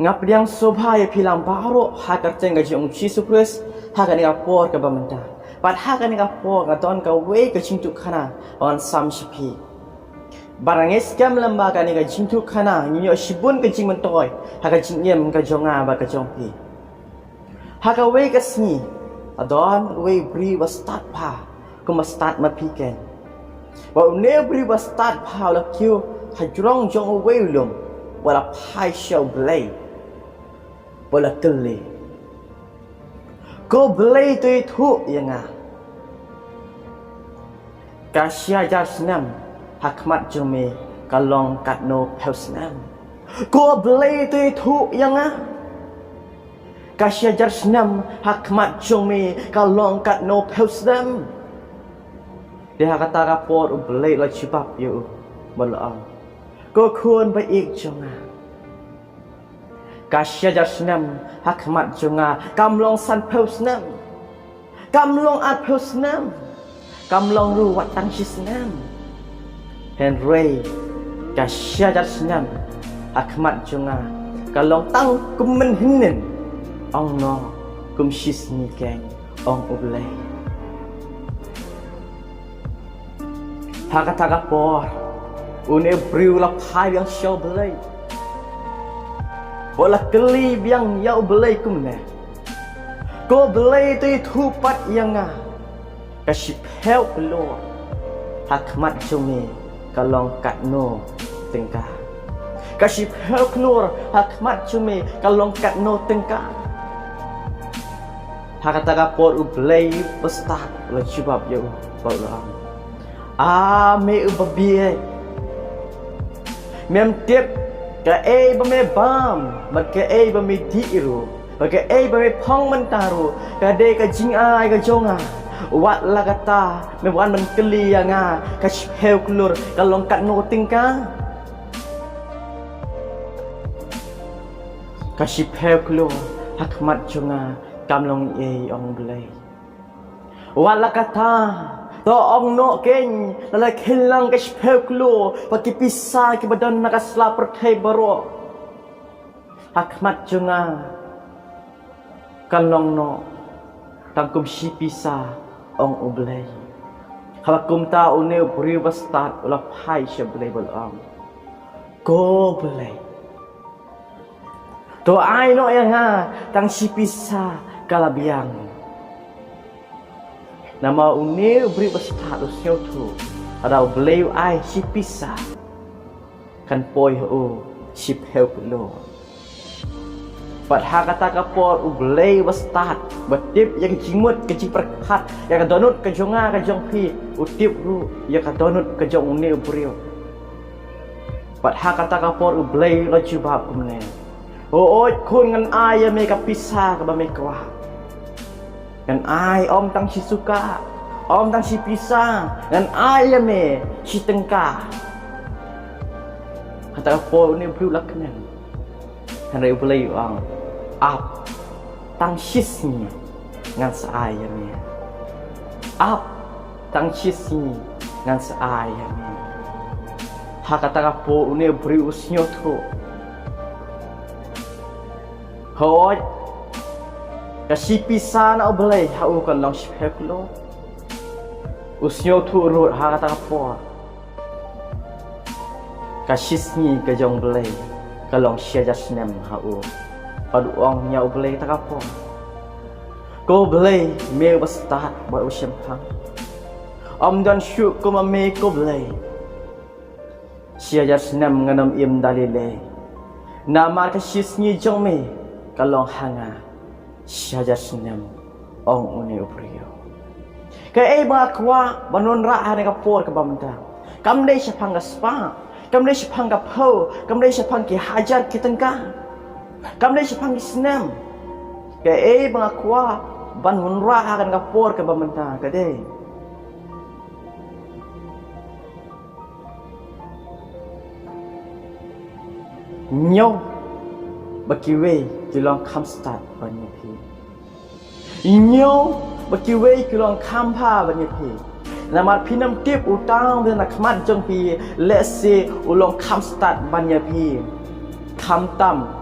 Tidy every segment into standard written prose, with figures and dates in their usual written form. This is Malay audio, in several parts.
ngap yang sobhaya pilang baro hakar cenga jong chisupres hakan ni apor ka bamenta pat hakan ni apor ka ton ka we ka chintu khana on sam shipi barang eskam lembaga ni ka chintu khana nyo shibun ka jing mentoy haka jingiem ka jonga ba ka jongpi haka we ka sni adon we bri was start pa kuma start ma piken wa ne bri was start pa la kyu hajrong jong we lum wala pai show blay wala keli ko blay tu itu yang kasya jasnam hakmat jome kalong katno pelsnam ko blay tu itu yang kasya jasnam hakmat jome kalong katno pelsnam dia kata rapor blay la chibab yo balaam ko khun ba ik jonga kasya jasnam hakmat jonga kamlong san pelsnam kamlong at pelsnam kamlong ru wat tang shisnam henry kasya jasnam hakmat jonga kalong tang kumen hinen ong no kum shisni keng ong ublay hakata por une briu la pai yang show belai wala keli yang yau belai kumne ko belai tu thupat yang kasih help lo hakmat jome kalong katno tengka kasih help lo hakmat jome kalong katno tengka hakata kapor belai pestat la chibab yo balam me ubabie mem tip ka ba me bam mat ka ba me diru ba ka ba me phong mentaru ka de ka jing ai ka jonga wat la kata me wan man keli nga ka heu klur ka long kat no tingka ka heu klur hakmat jonga kam long ong blai wat la kata to ong no ken la khilang ka shpeklo pakipisa ki badan nakasla perthai baro hakmat junga kalong no tangkum shipisa ong ublay hakum ta une bri bastat ula phai shablay bolong go blay to ai no yang tang shipisa kalabiang nama une beri besar usio tu ada beliau ai si pisah kan poi ho si help lo pat ha kata kapor beliau besar betip yang jimut ke ciperkat yang donut ke jonga ke jongpi utip ru yang donut ke jong une beriu pat ha kata kapor beliau lo jibab kumne oi kun ngan ai me ka pisah ka ba me kwa dan ai om tang si suka om tang si pisang dan ai me si tengka kata po ni blu laknen kan rei boleh ang up tang sisni ngan sa ai me up tang sisni ngan sa ai me ha kata po ni bri usnyo tu hoi kasi pisa na oblay hau kan long shpeklo usnyo tu rut ha kata po kasisni ka jong blay kalong sia jasnem hau padu ong nya oblay ta po ko blay me bastat ba usem phang om dan shu ko ma me ko blay sia jasnem nganam im dalile nama kasisni jong me kalong hanga Syajar senam ong une uprio. Ka ba kwa banon ra ha ka por ka bamda. Kam dei syapang ka spa, kam dei syapang ka pho, kam dei syapang ki hajar ki tengka. Kam dei syapang ki senam. Ka ba kwa banon ra ha ka por ka bamda ka dei. Nyo bakiwe kilong kam start banyak pi. Inyo bakiwe kilong kam pa banyak pi. Namat pinam tip utang dan nakmat jong pi. Let's say ulong kam start banyak pi. Kam tam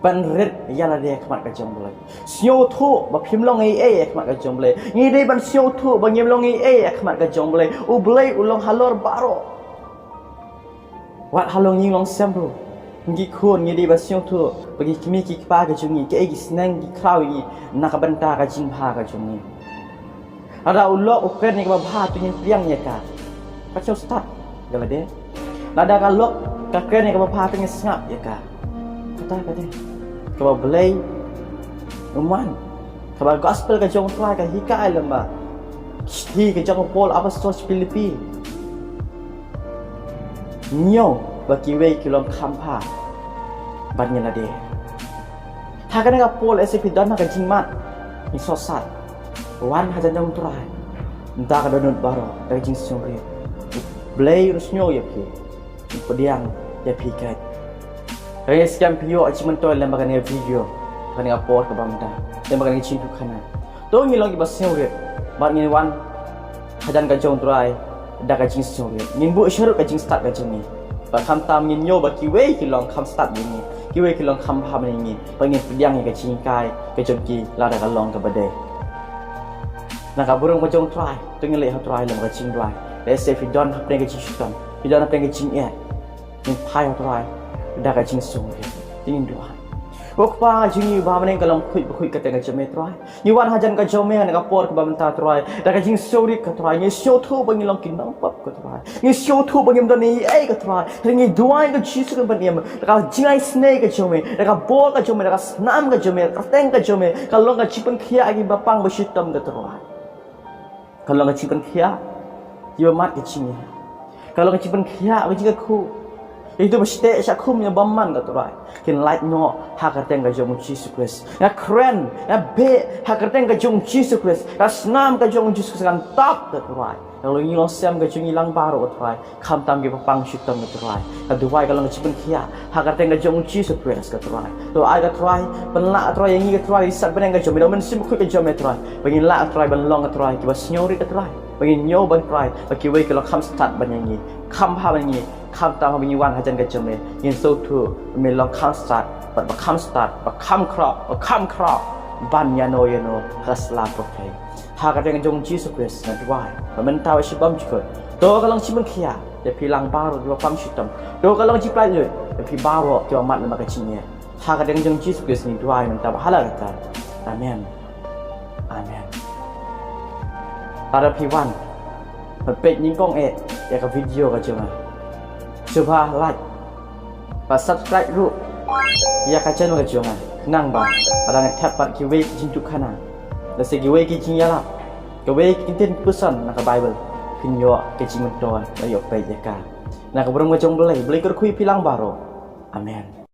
Red yala dia kemat ke jong boleh. Siu tu ba phim long kemat ke jong boleh. Ngi dei ban siu tu ba ngim long kemat ke jong boleh. U boleh ulong halor baro. Wat halong ying long sembro. Ngi khon ngi dei ba siu tu bagi kimi ki pa ke jong ni ke gi snang gi kraw ni nak benta ka jing pha ka jong ni. Ada ulo ukren ni ka ba tu nyin priang nya ka. Ka chau start gala de. Nada ka lok ka kren ni ka ba tu nyin ngap ya ka. Kata ka de. Kalau belai uman kalau gospel ke jong try ke hikai lamba hi ke jong pol apa sos Filipin nyo baki wei kilom khampa bannya nade ta kan ka pol SCP dan ka jingmat ni sosat wan hajan jong try entah ka donut baro ka jing sore belai rusnyo ya pi pediang ya pi kai Kaya sekian video achievement toy lembag ni video kani upload ke bamda lembag ni cintu kana to ngi longi bas sore bar ngi wan hajan ka jong try da ka jing sore ngin bu syaru ka jing start ka jing ni ba kham tam ngin nyo ba ki wei ki long kham start ni ki wei ki long kham pham ni ba ngin piang ni ka jing kai ka jong ki la da ka long ka bade na ka burung ka jong try to ngi le ha try lembag ka jing try let's say if you don't have ka jing shton you don't have ka jing ya ni pai ha try dah kacing sungguh, tingin dua. Wakpa jingi bahamen kalau kui kata kacang metrai. Niwan hajan kacang meh nak apor ke bahamen tak trai. Dah kacing suri ke trai. Ni show tu bagi long kinang pap ke trai. Ni show tu bagi menda ni ke trai. Ni dua ke jisu ke bani am. Dah jingai snake kacang meh. Dah bol kacang meh. Dah senam kacang meh. Kerteng kacang meh. Kalau kacipun kia lagi bapang bersitam ke trai. Kalau kacipun kia, dia mat kacingnya. Kalau kacipun kia, bagi aku. Itu mesti syakum yang baman kata orang. Kin light nyo hakarteng ka jong Jesus Christ. Ya keren, ya be hakarteng ka jong Jesus Christ. Ya senam ka jong Jesus Christ kan tak kata orang. Kalau ngilong sem ka jong ilang baru kata orang. Kam tam ge papang syutam kata orang. Kedua kalau ngecipen kia hakarteng ka jong Jesus Christ kata orang. Tu ai kata orang penlak kata orang yang ngi kata orang isat beneng ka jong. Bila men sim ku ka jong kata orang. Bagi lak kata orang benlong kata orang. Kiba senyori kata orang. Bagi nyo ban try. Bagi wei kalau kam start banyangi. Kam ha banyangi. Kam tam bagi wan hajan ka jom yin so tu me long kam start but kam start but kam crop ban yano hasla prokai ha ka dengan jong Jesus Christ na dwai men taw shi bam chikot do ka long chimen khia de pilang baro do pam shitam do ka long chi plai le de pi baro jo mat le ma ka chinya ha ka dengan jong Jesus Christ ni dwai men taw hala kata amen amen para pi wan pe nying kong ya ka video ka jong coba like, pas subscribe dulu. Ya kaca nunggu jangan, nang bang. Pada ngetap part kiwe kijinjuk kana. Lasi kiwe kijing ya lah. Kiwe kintin pesan nak Bible. Pinyo kijing mentoan, ayo pay jeka. Nak berumur jong beli kerkui pilang baru. Amen.